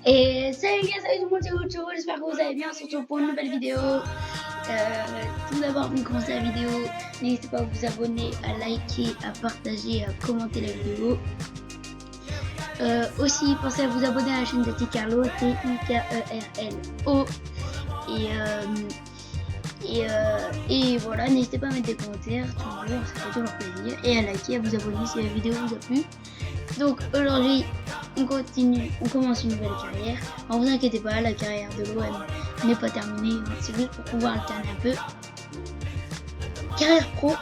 Et salut les gars, salut tout le monde, c'est Ucho, j'espère que vous allez bien, surtout pour une nouvelle vidéo. Tout d'abord, avant de commencer la vidéo, n'hésitez pas à vous abonner, à liker, à partager, à commenter la vidéo. Aussi, pensez à vous abonner à la chaîne de Tikerlo, Tikerlo. Et voilà, n'hésitez pas à mettre des commentaires, toujours, ça fait toujours plaisir. Et à liker, à vous abonner si la vidéo vous a plu. Donc aujourd'hui, on commence une nouvelle carrière. Alors vous inquiétez pas, la carrière de l'OM n'est pas terminée, c'est juste pour pouvoir alterner un peu. Carrière pro.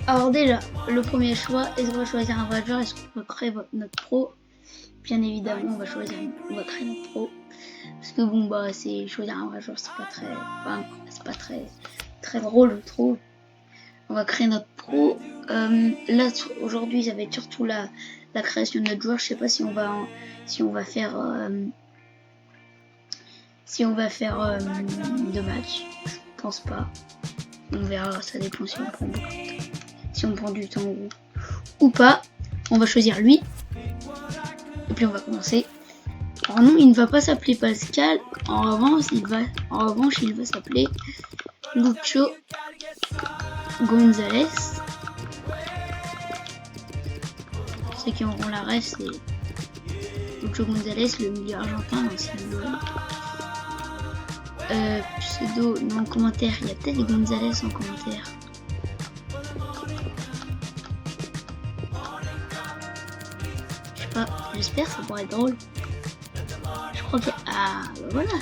Alors déjà, le premier choix, est-ce qu'on va choisir un vrai joueur, est-ce qu'on va créer notre pro? Bien évidemment, on va créer notre pro. Parce que bon bah c'est choisir un vrai joueur, c'est pas très drôle, je trouve. On va créer notre pro. Là aujourd'hui ça va être surtout la création de notre joueur. Je sais pas si on va faire deux matchs. Je pense pas. On verra, ça dépend si on prend beaucoup de temps. Si on prend du temps ou pas. On va choisir lui. Et puis on va commencer. Alors non, il ne va pas s'appeler Pascal. En revanche, il va s'appeler Lucho Gonzalez. Ceux qui auront la ref, c'est Lucho Gonzalez, le milieu argentin, l'ancien l'OM. Pseudo, dans le commentaire, il y a peut-être des Gonzalez en commentaire. Je sais pas, j'espère, ça pourrait être drôle. Je crois qu'il y a... Ah, bah voilà.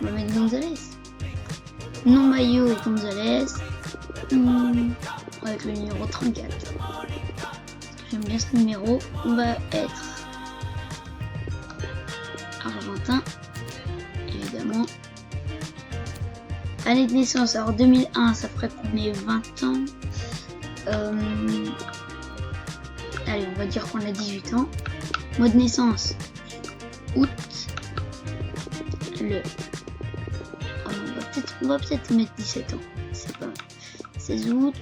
On va mettre Gonzalez. Non maillot Gonzalez. Avec le numéro 34. J'aime bien ce numéro. On va être argentin, évidemment. Année de naissance, alors 2001, ça ferait qu'on ait 20 ans. Allez, on va dire qu'on a 18 ans. Mois de naissance, août. On va peut-être mettre 17 ans. C'est pas 16 août.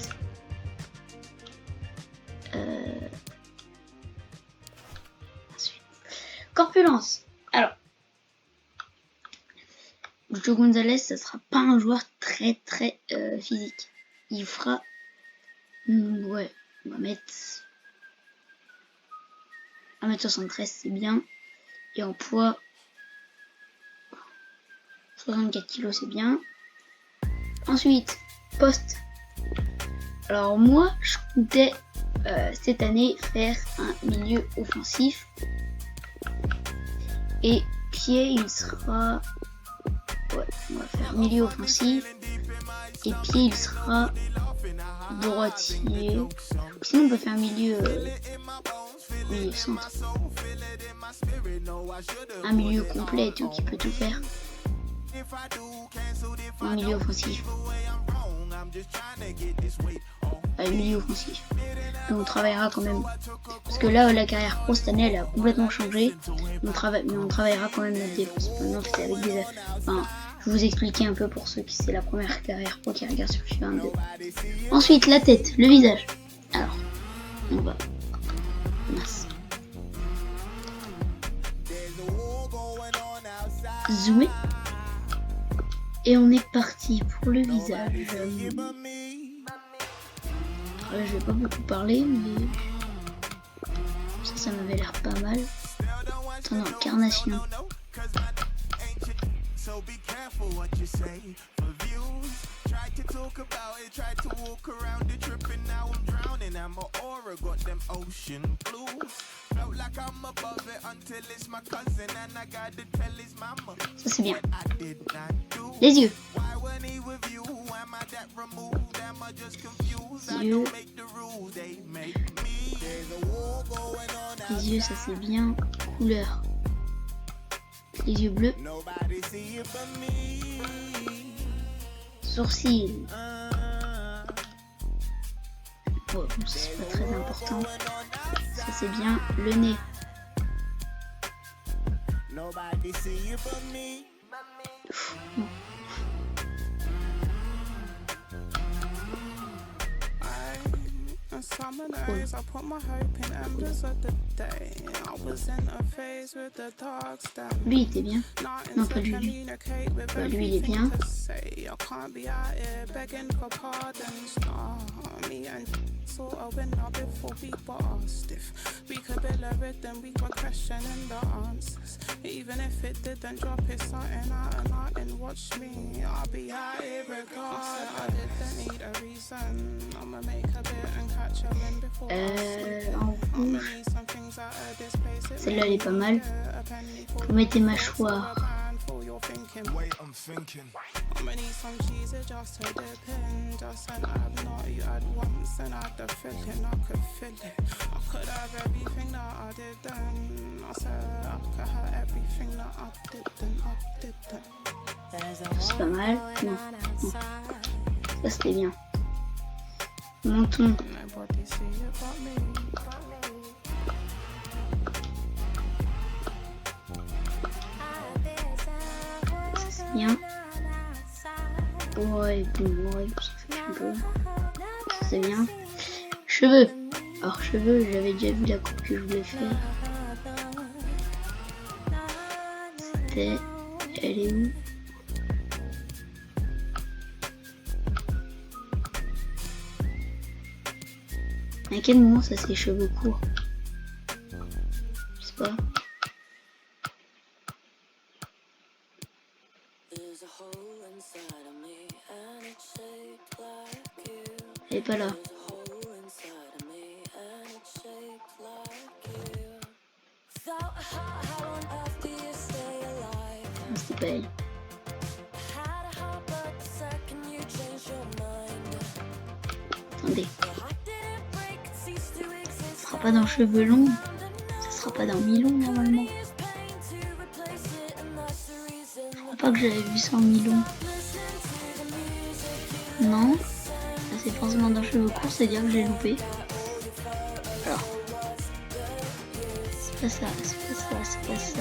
Ensuite. Corpulence. Alors, Lucho Gonzalez, ça sera pas un joueur très physique. Il fera... ouais, on va mettre 1m73, c'est bien. Et en poids, 64 kg, c'est bien. Ensuite, poste. Alors moi, je comptais cette année faire un milieu offensif. Et pied, il sera... Ouais, on va faire milieu offensif. Et pied, il sera droitier. Sinon, on peut faire milieu centre. Un milieu complet et tout, qui peut tout faire. Un milieu offensif. Milieu offensif. Et on travaillera quand même. Parce que là, la carrière pro cette année, elle a complètement changé. Mais on travaillera quand même notre défense. Maintenant, c'est avec des... Enfin, je vous expliquer un peu pour ceux qui c'est la première carrière pro qui regarde sur FIFA 1-2. Ensuite, la tête, le visage. Alors, on va... Mince. Zoomer. Et on est parti pour le visage. Je vais pas beaucoup parler, mais ça m'avait l'air pas mal. Ton incarnation. Ça c'est bien. Les yeux. Les yeux, ça c'est bien. Couleur. Les yeux bleus. Sourcils. Bon, c'est pas très important. Ça c'est bien. Le nez. Lui il était bien. Non, pas lui. Lui il est bien. En rouge. Celle-là elle est pas mal. Vous mettez mâchoire. C'est pas mal. Non. Non. Ça c'était bien. Menton. C'est bien. Ouais, bon, ouais, ça fait un peu. C'est bien. Cheveux. Alors cheveux, j'avais déjà vu la coupe que je voulais faire. C'était... Elle est où? À quel moment ça c'est cheveux courts? Je sais pas. Elle est pas là. Non, c'était pas elle. Attendez. Ça sera pas dans cheveux longs. Ça sera pas dans mi-long normalement. Je crois pas que j'avais vu ça en mi-long. Non. Là, c'est forcément dans cheveux courts, c'est-à-dire que j'ai loupé. Alors. C'est pas ça, c'est pas ça, c'est pas ça,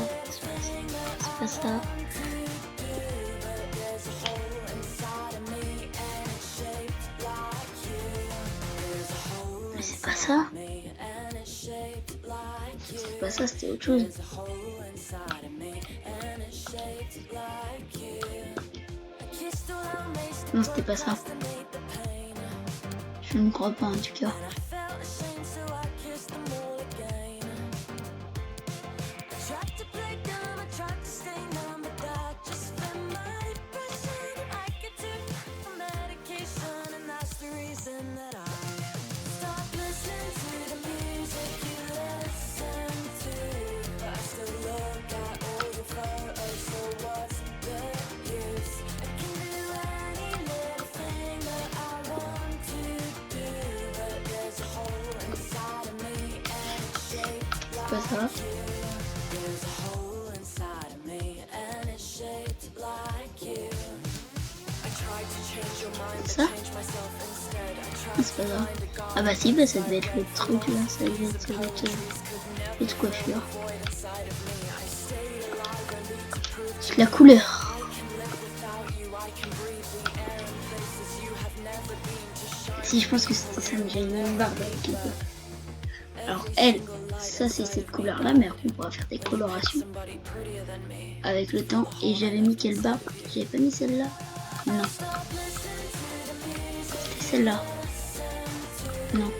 c'est pas ça. Mais c'est pas ça. C'est pas ça, c'était autre chose. Non, c'était pas ça. Je ne crois pas en tout cas. Pas ça. Ça? Ah, c'est pas ça. Ah bah si, bah ça devait être le truc là, ça devait être l'autre coiffure. C'est la couleur. Si, je pense que c'était ça, mais j'ai une barbe avec les deux. Alors elle, ça c'est cette couleur là, mais après on pourra faire des colorations avec le temps. Et j'avais mis quelle barbe? J'avais pas mis celle-là? Non. C'était celle-là. Non.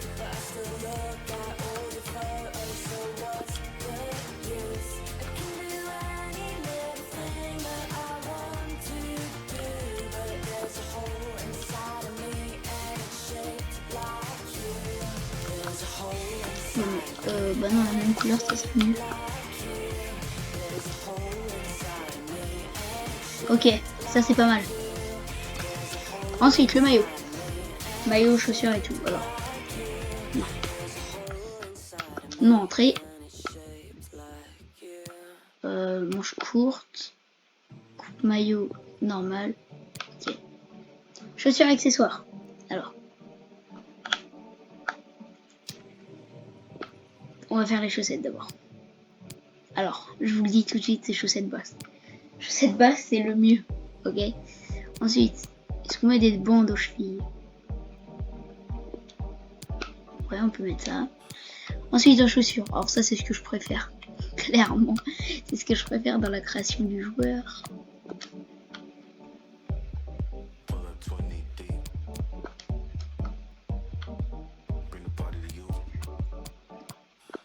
Bah non, la même couleur, ça serait mieux. Ok, ça c'est pas mal. Ensuite, le maillot. Maillot, chaussures et tout, voilà. Non. Non, entrée. Manche courte. Coupe maillot normal. Ok. Chaussures accessoires. Alors. On va faire les chaussettes d'abord. Alors, je vous le dis tout de suite, c'est chaussettes basses. Chaussettes basses, c'est le mieux. Ok. Ensuite, est-ce qu'on met des bandes aux chevilles? Ouais, après on peut mettre ça. Ensuite en chaussures, alors ça c'est ce que je préfère, clairement, c'est ce que je préfère dans la création du joueur.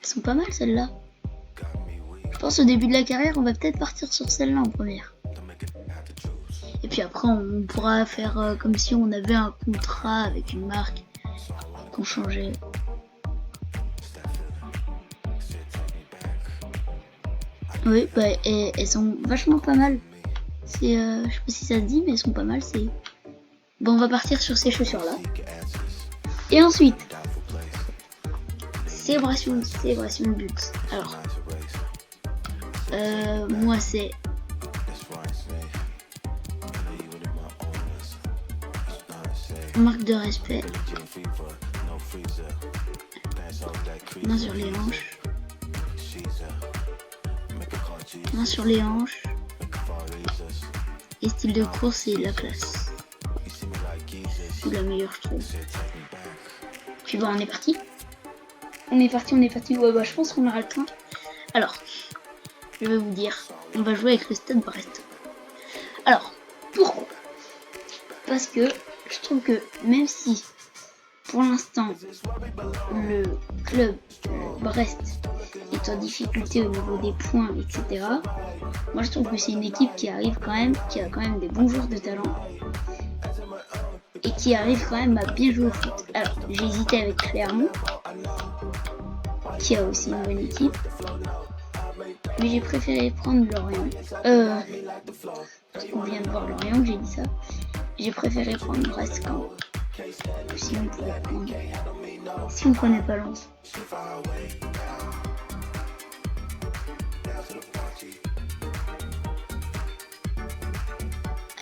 Elles sont pas mal celles-là. Je pense au début de la carrière on va peut-être partir sur celle-là en première. Et puis après on pourra faire comme si on avait un contrat avec une marque qu'on changeait. Oui, bah, elles sont vachement pas mal. C'est, je sais pas si ça se dit, mais elles sont pas mal. C'est bon, on va partir sur ces chaussures-là. Et ensuite, célébration de but. Alors, moi c'est marque de respect. Main sur les hanches. Main sur les hanches. Et style de course, c'est la classe. C'est la meilleure, je trouve. Puis bon, on est parti. Ouais, bah, je pense qu'on aura le temps. Alors, je vais vous dire, on va jouer avec le Stade Brest. Alors, pourquoi? Parce que je trouve que même si, pour l'instant, le club Brest est en difficulté au niveau des points, etc. Moi, je trouve que c'est une équipe qui arrive quand même, qui a quand même des bons joueurs de talent et qui arrive quand même à bien jouer au foot. Alors, j'ai hésité avec Clermont, qui a aussi une bonne équipe, mais j'ai préféré prendre Lorient. Parce qu'on vient de voir Lorient, que j'ai dit ça. J'ai préféré prendre Brest quand. Si on pouvait prendre. Si on prenait pas Lens.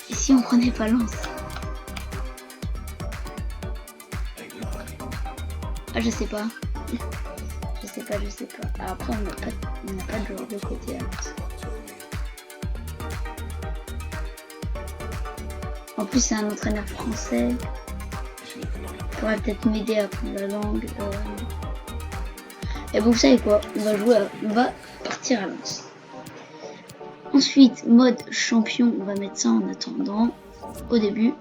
Et si on prenait pas Lens. Ah, je sais pas. Je sais pas. Alors après, on n'a pas de joueur de côté à Lens. En plus, c'est un entraîneur français. Il pourrait peut-être m'aider à apprendre la langue. Et bon, vous savez quoi? On va partir à Lens. Ensuite, mode champion, on va mettre ça en attendant au début.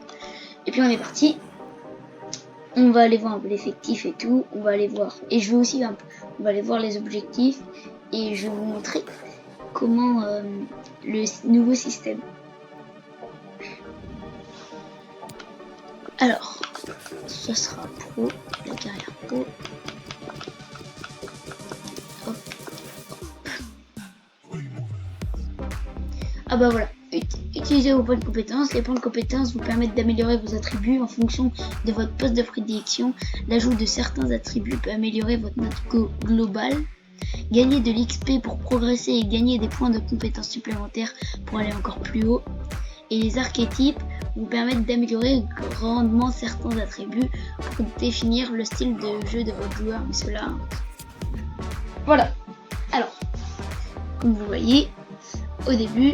Et puis on est parti. On va aller voir un peu l'effectif et tout. On va aller voir. Et je vais aussi on va aller voir les objectifs. Et je vais vous montrer comment le nouveau système. Alors, ce sera pro, la carrière pro. Hop. Ah bah voilà, utilisez vos points de compétences. Les points de compétences vous permettent d'améliorer vos attributs en fonction de votre poste de prédilection. L'ajout de certains attributs peut améliorer votre note globale. Gagner de l'XP pour progresser et gagner des points de compétences supplémentaires pour aller encore plus haut. Et les archétypes vous permettent d'améliorer grandement certains attributs pour définir le style de jeu de votre joueur. Mais cela, voilà. Alors, comme vous voyez, au début,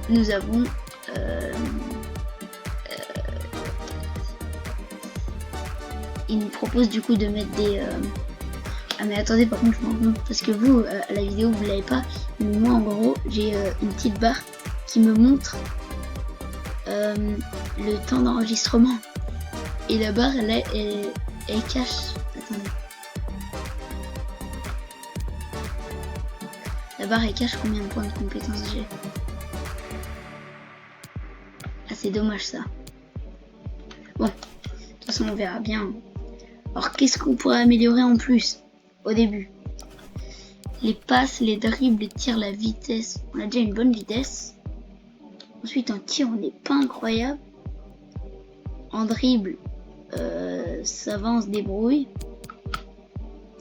nous avons il nous propose du coup de mettre des ah mais attendez, par contre je m'en rends compte parce que vous à la vidéo vous l'avez pas, mais moi en gros j'ai une petite barre qui me montre le temps d'enregistrement et la barre elle cache, attendez, la barre elle cache combien de points de compétences j'ai. Ah c'est dommage ça. Bon, de toute façon on verra bien. Alors qu'est-ce qu'on pourrait améliorer en plus au début? Les passes, les dribbles, les tirs, la vitesse. On a déjà une bonne vitesse. Ensuite en tir on n'est pas incroyable. En dribble ça va, on se débrouille.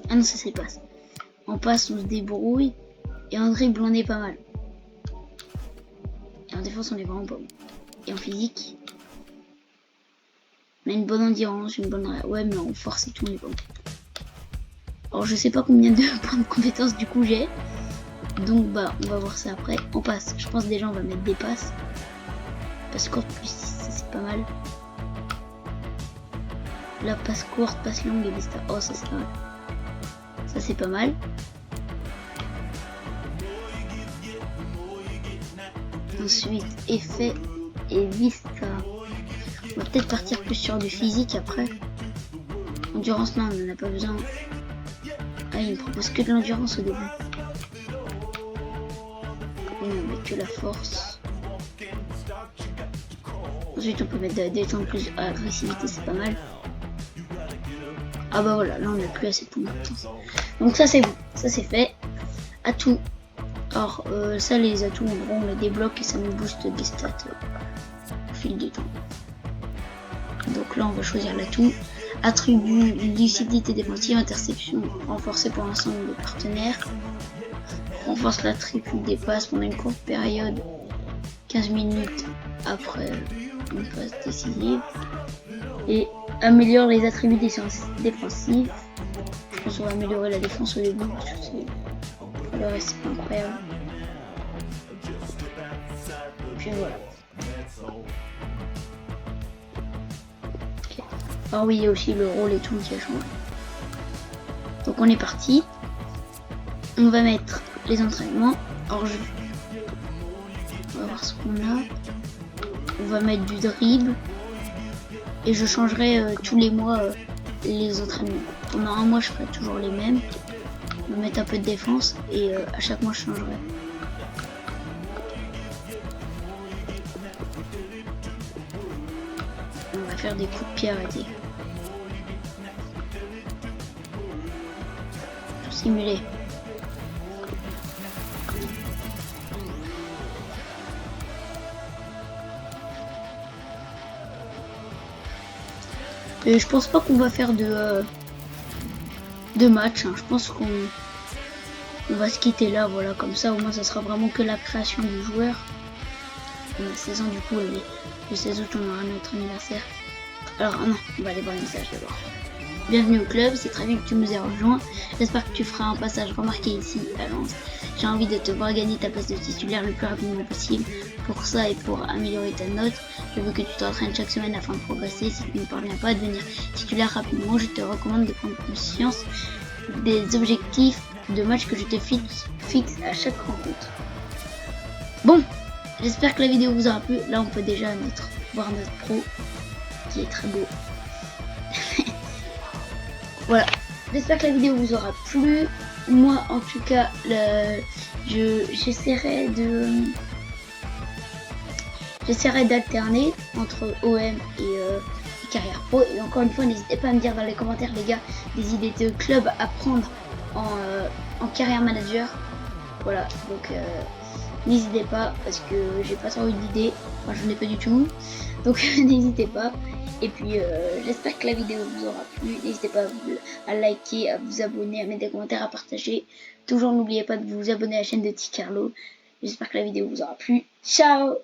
Ah non ça c'est passe. En passe on se débrouille. Et en dribble on est pas mal. Et en défense on est vraiment pas bon. Et en physique on a une bonne endurance, une bonne... Ouais mais en force et tout on est pas bon. Alors je sais pas combien de points de compétences du coup j'ai. Donc bah on va voir ça après. On passe. Je pense déjà on va mettre des passes. Parce qu'en plus ça c'est pas mal. la passe courte, passe longue et vista. Oh, ça c'est pas mal. Ça c'est pas mal. Ensuite, effet et vista. On va peut-être partir plus sur du physique après. Endurance, non, on n'en a pas besoin. Ah, il me propose que de l'endurance au début. Oui, on met que la force. Ensuite, on peut mettre de la détente plus agressivité, c'est pas mal. Ah bah voilà, là on n'a plus assez de points d'importance. Donc ça c'est bon, ça c'est fait. Atout. Alors ça les atouts en gros on les débloque et ça nous booste des stats au fil du temps. Donc là on va choisir l'atout. Attribut, lucidité défensive, interception renforcée pour l'ensemble des partenaires. Renforce l'attribut des passes pendant une courte période, 15 minutes après une passe décisive. Et améliore les attributs défensifs. Je pense qu'on va améliorer la défense au début parce que le reste c'est pas incroyable. Puis voilà. Okay. Alors oui, il y a aussi le rôle et tout qui a changé. Donc on est parti. On va mettre les entraînements hors jeu. On va voir ce qu'on a. On va mettre du dribble. Et je changerai tous les mois les entraînements. Pendant un mois je ferai toujours les mêmes. On va mettre un peu de défense et à chaque mois je changerai. On va faire des coups de pied arrêtés. Pour simuler. Et je pense pas qu'on va faire de match. Hein. Je pense qu'on va se quitter là, voilà, comme ça au moins ça sera vraiment que la création du joueur. On a 16 ans du coup, le 16 août on aura notre anniversaire. Alors non, on va aller voir le message d'abord. Bienvenue au club, c'est très bien que tu nous aies rejoint. J'espère que tu feras un passage remarqué ici à Lens. J'ai envie de te voir gagner ta place de titulaire le plus rapidement possible. Pour ça et pour améliorer ta note, je veux que tu t'entraînes chaque semaine afin de progresser. Si tu ne parviens pas à devenir titulaire rapidement, je te recommande de prendre conscience des objectifs de match que je te fixe à chaque rencontre. Bon, j'espère que la vidéo vous aura plu. Là on peut déjà voir notre pro qui est très beau. Voilà, j'espère que la vidéo vous aura plu. Moi en tout cas j'essaierai d'alterner entre OM et carrière pro. Et encore une fois, n'hésitez pas à me dire dans les commentaires les gars des idées de club à prendre en carrière manager. Voilà, donc n'hésitez pas parce que j'ai pas trop d'idées, enfin je n'ai pas du tout, donc n'hésitez pas. Et puis j'espère que la vidéo vous aura plu. N'hésitez pas à liker, à vous abonner, à mettre des commentaires, à partager. Toujours n'oubliez pas de vous abonner à la chaîne de Ticarlo. J'espère que la vidéo vous aura plu. Ciao!